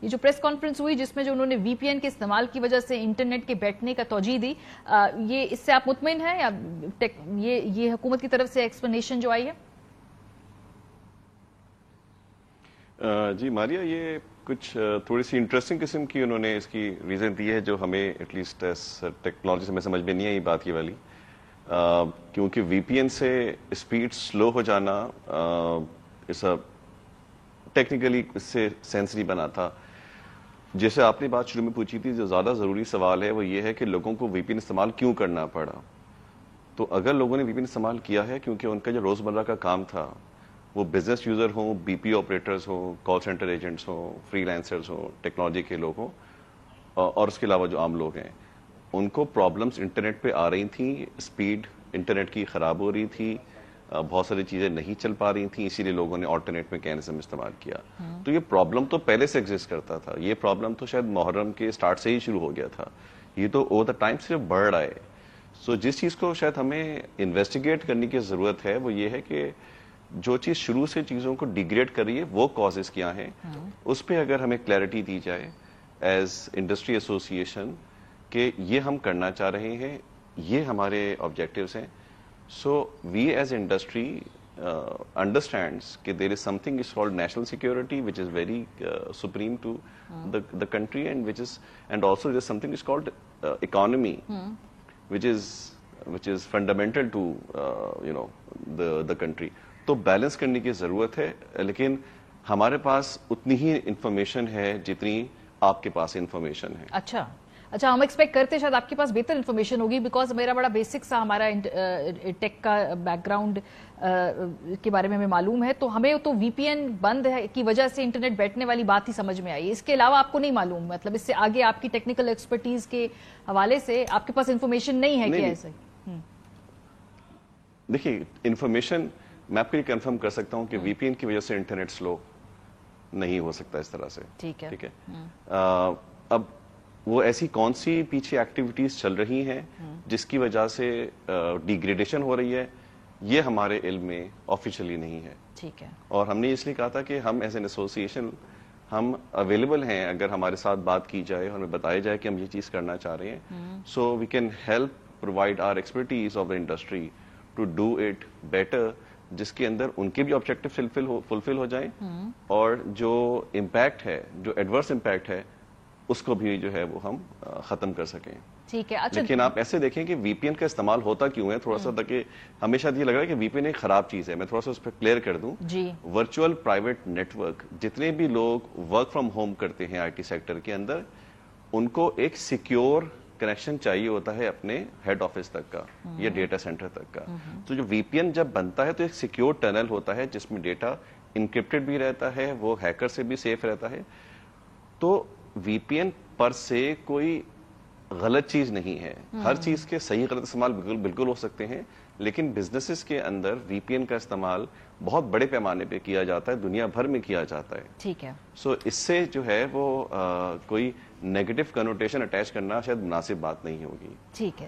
یہ جو press conference ہوئی جس میں جو انہوں نے وی پی این کے استعمال کی وجہ سے انٹرنیٹ کے بیٹھنے کا توجہ دی، یہ اس سے آپ مطمئن ہیں یا یہ حکومت کی طرف سے ایکسپلینیشن جو آئی ہے؟ جی ماریہ، یہ کچھ تھوڑی سی انٹرسٹنگ قسم کی انہوں نے اس کی ریزن دی ہے جو ہمیں ایٹ لیسٹ ٹیکنالوجی سے ہمیں سمجھ میں نہیں آئی بات یہ والی، کیونکہ وی پی این سے اسپیڈ سلو ہو جانا ٹیکنیکلی اس سے سینس نہیں بنا تھا. جیسے آپ نے بات شروع میں پوچھی تھی، جو زیادہ ضروری سوال ہے وہ یہ ہے کہ لوگوں کو وی پی این استعمال کیوں کرنا پڑا. تو اگر لوگوں نے وی پی این استعمال کیا ہے کیونکہ ان کا جو روزمرہ کا کام تھا وہ بزنس یوزر ہوں، بی پی آپریٹرز ہوں، کال سینٹر ایجنٹس ہوں، فری لینسرز ہوں، ٹیکنالوجی کے لوگ ہوں، اور اس کے علاوہ جو عام لوگ ہیں، ان کو پرابلمس انٹرنیٹ پہ آ رہی تھیں، اسپیڈ انٹرنیٹ کی خراب ہو رہی تھی، بہت ساری چیزیں نہیں چل پا رہی تھیں، اسی لیے لوگوں نے آلٹرنیٹ میکینزم استعمال کیا. تو یہ پرابلم تو پہلے سے ایگزسٹ کرتا تھا، یہ پرابلم تو شاید محرم کے اسٹارٹ سے ہی شروع ہو گیا تھا، یہ تو اوور دا ٹائم صرف بڑھ رہا ہے. سو جس چیز کو شاید ہمیں انویسٹیگیٹ کرنے کی ضرورت ہے وہ یہ ہے کہ جو چیز شروع سے چیزوں کو ڈیگریڈ کر رہی ہے وہ کازز کیا ہیں، اس پہ اگر ہمیں کلیئرٹی دی جائے ایز انڈسٹری ایسوسیشن کہ یہ ہم کرنا چاہ رہے ہیں، یہ ہمارے آبجیکٹیوز ہیں. So we as industry understands کہ there is something is called national security which is very supreme to the country and also there is something is called economy which is fundamental to the country. تو balance کرنے کی ضرورت ہے، لیکن ہمارے پاس اتنی ہی information ہے جتنی آپ کے پاس انفارمیشن ہے. اچھا ہم ایکسپیکٹ کرتے ہیں شاید آپ کے پاس بہتر انفارمیشن ہوگی، بیکاز میرا بڑا بیسک سا ہمارا ٹیک کا بیک گراؤنڈ کے بارے میں ہمیں معلوم ہے. تو ہمیں تو وی پی این بند ہے کی وجہ سے انٹرنیٹ بیٹھنے والی بات ہی سمجھ میں آئی، اس کے علاوہ آپ کو نہیں معلوم، مطلب اس سے آگے آپ کی ٹیکنیکل ایکسپرٹیز کے حوالے سے آپ کے پاس انفارمیشن نہیں ہے کہ ایسے؟ دیکھیے انفارمیشن میں آپ کو یہ کنفرم کر سکتا ہوں کہ وی پی این کی وجہ سے انٹرنیٹ سلو نہیں ہو سکتا اس طرح سے. ٹھیک ہے. اب وہ ایسی کون سی پیچھے ایکٹیویٹیز چل رہی ہیں جس کی وجہ سے ڈیگریڈیشن ہو رہی ہے، یہ ہمارے علم میں آفیشلی نہیں ہے. ٹھیک ہے. اور ہم نے اس لیے کہا تھا کہ ہم ایز این ایسوسیشن ہم اویلیبل ہیں، اگر ہمارے ساتھ بات کی جائے اور ہمیں بتایا جائے کہ ہم یہ چیز کرنا چاہ رہے ہیں، so we can help provide our expertise of the industry to do it better, جس کے اندر ان کے بھی آبجیکٹو فلفل ہو جائیں اور جو امپیکٹ ہے، جو ایڈورس امپیکٹ ہے، اس کو بھی جو ہے وہ ہم ختم کر سکیں. ٹھیک ہے. لیکن آپ ایسے دیکھیں کہ وی پی این کا استعمال ہوتا کیوں ہے، تھوڑا سا تاکہ ہمیشہ یہ لگ رہا ہے کہ وی پی این ایک خراب چیز ہے، میں تھوڑا سا اس پہ کلیئر کر دوں. ورچوئل پرائیویٹ نیٹ ورک، جتنے بھی لوگ ورک فرام ہوم کرتے ہیں آئی ٹی سیکٹر کے اندر، ان کو ایک سیکیور کنیکشن چاہیے ہوتا ہے اپنے ہیڈ آفس تک کا یا ڈیٹا سینٹر تک کا. تو جو وی پی این جب بنتا ہے تو ایک سیکیور ٹنل ہوتا ہے جس میں ڈیٹا انکرپٹڈ بھی رہتا ہے، وہ ہیکر سے بھی سیف رہتا ہے. تو وی پی این پر سے کوئی غلط چیز نہیں ہے، ہر چیز کے صحیح غلط استعمال بالکل ہو سکتے ہیں، لیکن بزنسز کے اندر وی پی این کا استعمال بہت بڑے پیمانے پہ کیا جاتا ہے، دنیا بھر میں کیا جاتا ہے. ٹھیک ہے. سو اس سے جو ہے وہ کوئی نیگیٹو کنوٹیشن اٹیچ کرنا شاید مناسب بات نہیں ہوگی. ٹھیک ہے.